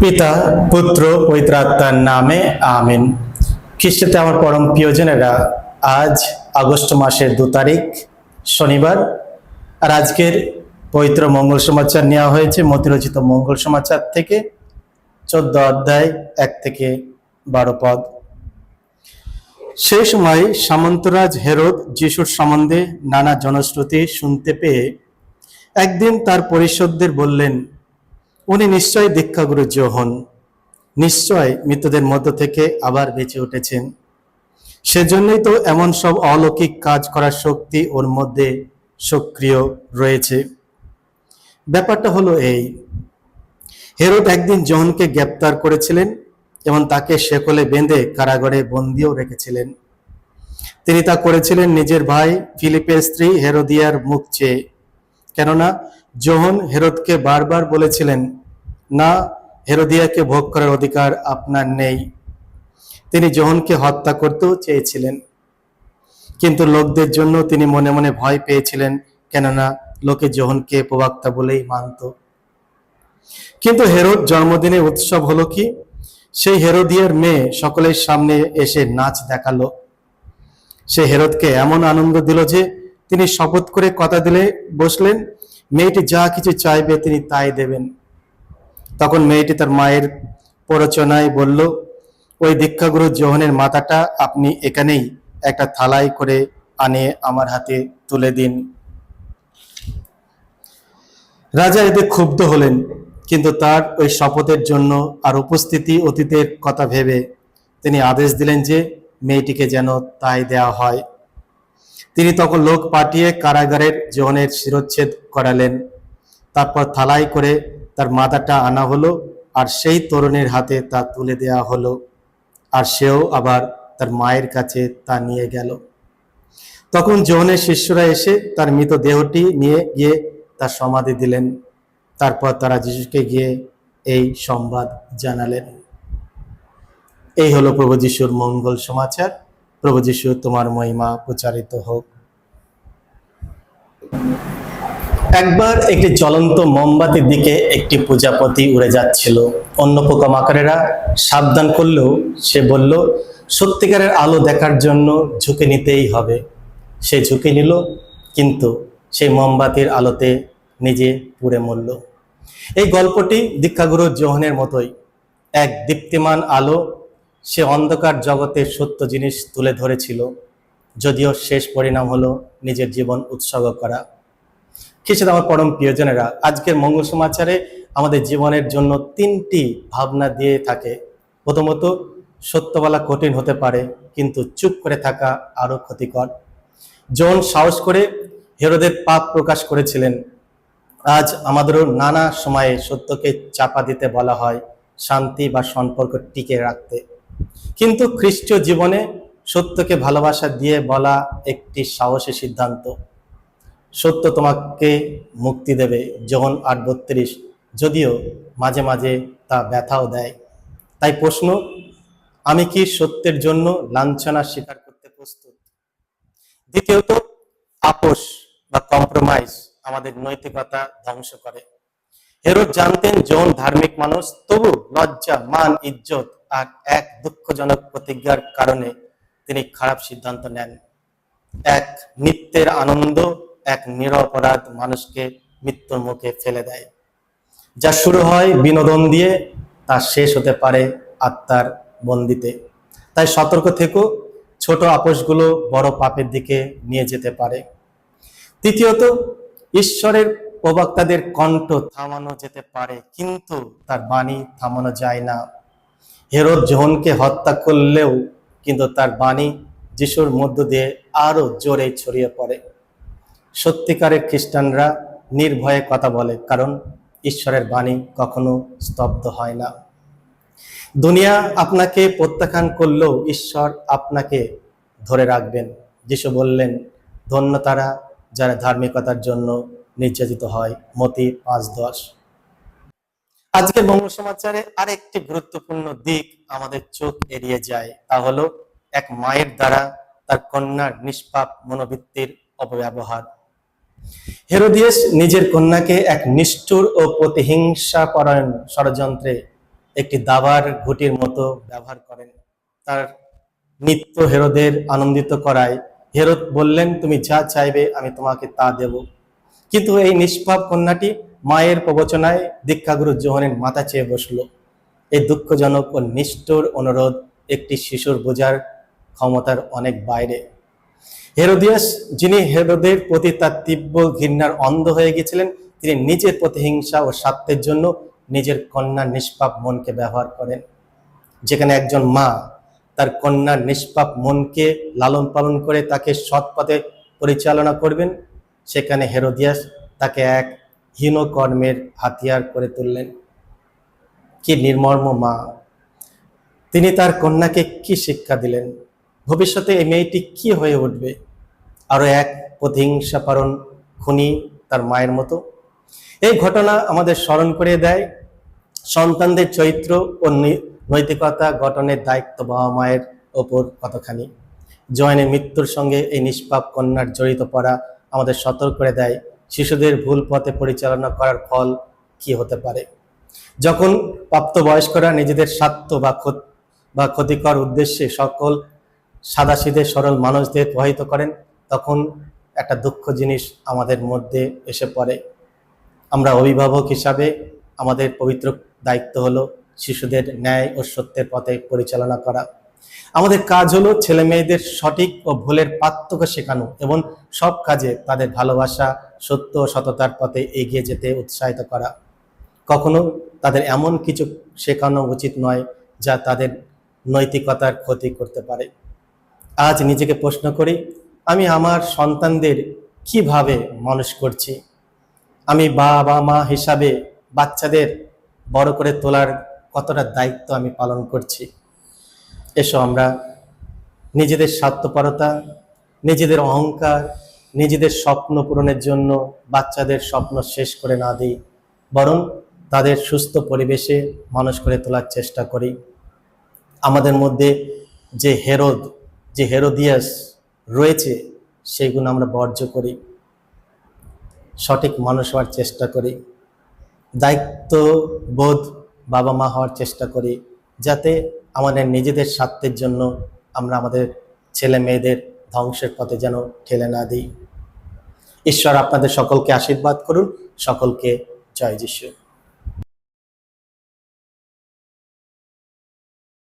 পিতা, পুত্র, পবিত্র আত্মার নামে আমিন। খ্রিস্টতে আমার পরম প্রিয়জনেরা, আজ আগস্ট মাসের 2 তারিখ শনিবার। আর আজকের পবিত্র মঙ্গল সমাচার নেওয়া হয়েছে মতিরচিত মঙ্গল সমাচার থেকে 14 অধ্যায় 1 থেকে 12 পদ। সেই সময় সামন্তরাজ হেরোদ যিশুর সম্বন্ধে নানা জনশ্রুতি শুনতে পেয়ে একদিন তার পরিষদদের বললেন, উনি নিশ্চয় দীক্ষাগুরু যোহন, নিশ্চয় মৃতদের মধ্য থেকে আবার বেঁচে উঠেছেন। সেজন্যই তো এমন সব অলৌকিক কাজ করার শক্তি ওর মধ্যে সক্রিয় রয়েছে। ব্যাপারটা হলো এই, হেরোদ একদিন যোহনকে গ্রেপ্তার করেছিলেন এবং তাকে শেকলে বেঁধে কারাগারে বন্দিও রেখেছিলেন। তিনি তা করেছিলেন নিজের ভাই ফিলিপের স্ত্রী হেরোদিয়ার মুখ চেয়ে। কেননা যোহন হেরোদকে বারবার বলেছিলেন, না, হেরোদিয়াকে ভোগ করার অধিকার আপনার নেই। তিনি যোহনকে হত্যা করতেও চেয়েছিলেন, কিন্তু লোকদের জন্য তিনি মনে মনে ভয় পেয়েছিলেন, কেননা লোকে যোহনকে প্রবক্তা বলেই মানত। কিন্তু হেরোদ জন্মদিনে উৎসব হলো কি, সেই হেরোদিয়ার মেয়ে সকলের সামনে এসে নাচ দেখালো। সে হেরোদকে এমন আনন্দ দিল যে তিনি শপথ করে কথা দিলে বসলেন, মেয়েটি যা কিছু চাইবে তিনি তাই দেবেন। তখন মেয়েটি তার মায়ের প্ররোচনায় বলল, ওই দীক্ষাগুরু যোহনের মাথাটা আপনি এখানেই একটা থালায় করে আনিয়ে আমার হাতে তুলে দিন। রাজা এতে ক্ষুব্ধ হলেন, কিন্তু তার ওই শপথের জন্য আর উপস্থিতি অতীতের কথা ভেবে তিনি আদেশ দিলেন যে মেয়েটিকে যেন তাই দেওয়া হয়। তিনি তখন লোক পাঠিয়ে কারাগারের যোহনের শিরচ্ছেদ করালেন। তারপর থালায় করে তার মাথাটা আনা হলো আর সেই তরুণীর হাতে তা তুলে দেওয়া হলো, আর সেও আবার তার মায়ের কাছে তা নিয়ে গেল। তখন যোহনের শিষ্যরা এসে তার মৃত দেহটি নিয়ে গিয়ে তার সমাধি দিলেন। তারপর তারা যিশুকে গিয়ে এই সংবাদ জানালেন। এই হলো প্রভু যিশুর মঙ্গল সমাচার। প্রভু যিশু, তোমার মহিমা প্রচারিত হোক। একবার একটি জ্বলন্ত মোমবাতির দিকে একটি প্রজাপতি উড়ে যাচ্ছিল। অন্য পোকামাকড়েরা সাবধান করলেও সে বলল, সত্যিকারের আলো দেখার জন্য ঝুঁকে নিতেই হবে। সে ঝুঁকে নিল, কিন্তু সেই মোমবাতির আলোতে নিজে পুড়ে মরল। এই গল্পটি দীক্ষাগুরু যোহনের মতোই। এক দীপ্তিমান আলো, সে অন্ধকার জগতের সত্য জিনিস তুলে ধরেছিল, যদিও শেষ পরিণাম হলো নিজের জীবন উৎসর্গ করা। খ্রিস্টে আমার পরম প্রিয়জনেরা, আজকের মঙ্গল সমাচারে আমাদের জীবনের জন্য 3টি ভাবনা দিয়ে থাকে। প্রথমত, সত্য বলা কঠিন হতে পারে, কিন্তু চুপ করে থাকা আরো ক্ষতিকর। যোহন সাহস করে হেরোদের পাপ প্রকাশ করেছিলেন। আজ আমাদেরও নানা সময়ে সত্যকে চাপা দিতে বলা হয় শান্তি বা সম্পর্ক টিকে রাখতে, কিন্তু খ্রিস্টীয় জীবনে সত্যকে ভালোবাসা দিয়ে বলা একটি সাহসী সিদ্ধান্ত। সত্য তোমাকে মুক্তি দেবে, যোহন 8:32, যদিও মাঝে মাঝে তা ব্যথাও দেয়। তাই প্রশ্ন, আমি কি সত্যের জন্য লাঞ্ছনা স্বীকার করতে প্রস্তুত? দ্বিতীয়ত, আপোষ বা কম্প্রোমাইজ আমাদের নৈতিকতা ধ্বংস করে। হেরোদ জানতেন যোহন ধার্মিক মানুষ, তবু লজ্জা, মান, ইজ্জত আর এক দুঃখজনক প্রতিজ্ঞার কারণে তিনি খারাপ সিদ্ধান্ত নেন। এক নিত্যের আনন্দ এক নিরপরাধ মানুষকে মৃত্যুর মুখে ফেলে দেয়। যা শুরু হয় বিনোদন দিয়ে, তা শেষ হতে পারে আত্মার বন্দিতে। তাই সতর্ক থেকো, ছোট আপোষগুলো বড় পাপের দিকে নিয়ে যেতে পারে। তৃতীয়ত, ঈশ্বরের প্রবক্তাদের কণ্ঠ থামানো যেতে পারে, কিন্তু তার বাণী থামানো যায় না। হেরোদ যোহনকে হত্যা করলেও কিন্তু তার বাণী যিশুর মধ্য দিয়ে আরো জোরে ছড়িয়ে পড়ে। সত্যিকারের খ্রিস্টানরা নির্ভয়ে কথা বলে, কারণ ঈশ্বরের বাণী কখনো স্তব্ধ হয় না। দুনিয়া আপনাকে প্রত্যাখ্যান করলেও ঈশ্বর আপনাকে ধরে রাখবেন। যিশু বললেন, ধন্য তারা যারা ধার্মিকতার জন্য নির্যাতিত হয়। মতি 5:10। আজকের মঙ্গল সমাচারে আরেকটি গুরুত্বপূর্ণ দিক আমাদের চোখ এড়িয়ে যায়, তা হলো এক মায়ের দ্বারা তার কন্যার নিষ্পাপ মনোবৃত্তির অপব্যবহার। হেরোদিয়াস নিজের কন্যাকে এক নিষ্ঠুর ও প্রতিহিংসাপরায়ণ ষড়যন্ত্রে একটি দাবার ঘুঁটির মতো ব্যবহার করেন। তার নিত্য হেরোদের আনন্দিত করায় হেরোদ বললেন, তুমি যা চাইবে আমি তোমাকে তা দেব। কিন্তু এই নিষ্পাপ কন্যাটি মায়ের প্রবচনায় দীক্ষাগুরু যোহনের মাথা চেয়ে বসল। এই দুঃখজনক ও নিষ্ঠুর অনুরোধ একটি শিশুর বোঝার ক্ষমতার অনেক বাইরে। হেরোদিয়াস, যিনি হেরোদের প্রতি তার তীব্র ঘৃণার অন্ধ হয়ে গেছিলেন, তিনি নিজের প্রতিহিংসা ও স্বার্থের জন্য নিজের কন্যার নিষ্পাপ মনকে ব্যবহার করেন। যেখানে একজন মা তার কন্যার নিষ্পাপ মনকে লালন পালন করে তাকে সৎ পথে পরিচালনা করবেন, সেখানে হেরোদিয়াস তাকে এক হীন কর্মের হাতিয়ার করে তুললেন। কি নির্মম মা! তিনি তার কন্যাকে কি শিক্ষা দিলেন? ভবিষ্যতে এই মেয়েটি কি হয়ে উঠবে? আরো এক প্রতিহিংসাপরণ খুনি তার মায়ের মতো। এই ঘটনা আমাদের স্মরণ করে দেয় সন্তানদের চরিত্র ও নৈতিকতা গঠনের দায়িত্ব বাবা মায়ের ওপর কতখানি। জয়নের মৃত্যুর সঙ্গে এই নিষ্পাপ কন্যার জড়িত পড়া আমাদের সতর্ক করে দেয় শিশুদের ভুল পথে পরিচালনা করার ফল কি হতে পারে। যখন প্রাপ্তবয়স্করা নিজেদের স্বার্থ বা ক্ষতিকর উদ্দেশ্যে সকল সাদাসিধে সরল মানুষদের প্রভাবিত করেন, তখন একটা দুঃখ জিনিস আমাদের মধ্যে এসে পড়ে। আমরা অভিভাবক হিসাবে আমাদের পবিত্র দায়িত্ব হলো শিশুদের ন্যায় ও সত্যের পথে পরিচালনা করা। আমাদের কাজ হলো ছেলে মেয়েদের সঠিক ও ভুলের পার্থক্য শেখানো এবং সব কাজে তাদের ভালোবাসা, সত্য ও সততার পথে এগিয়ে যেতে উৎসাহিত করা। কখনো তাদের এমন কিছু শেখানো উচিত নয় যা তাদের নৈতিকতার ক্ষতি করতে পারে। আজ নিজেকে প্রশ্ন করি, আমি আমার সন্তানদের কিভাবে মানুষ করছি? আমি বাবা মা হিসাবে বাচ্চাদের বড় করে তোলার কতটা দায়িত্ব আমি পালন করছি? এসো আমরা নিজেদের স্বার্থপরতা, নিজেদের অহংকার, নিজেদের স্বপ্ন পূরণের জন্য বাচ্চাদের স্বপ্ন শেষ করে না দিই, বরং তাদের সুস্থ পরিবেশে মানুষ করে তোলার চেষ্টা করি। আমাদের মধ্যে যে হেরোদিয়াস রয়েছে সেইগুলো আমরা বর্জ্য করি, সঠিক মানুষ হওয়ার চেষ্টা করি, দায়িত্ববোধ বাবা মা হওয়ার চেষ্টা করি, যাতে আমাদের নিজেদের স্বার্থের জন্য আমরা আমাদের ছেলে মেয়েদের ধ্বংসের পথে যেন ঠেলে না দিই। ঈশ্বর আপনাদের সকলকে আশীর্বাদ করুন। সকলকে জয় যিশু।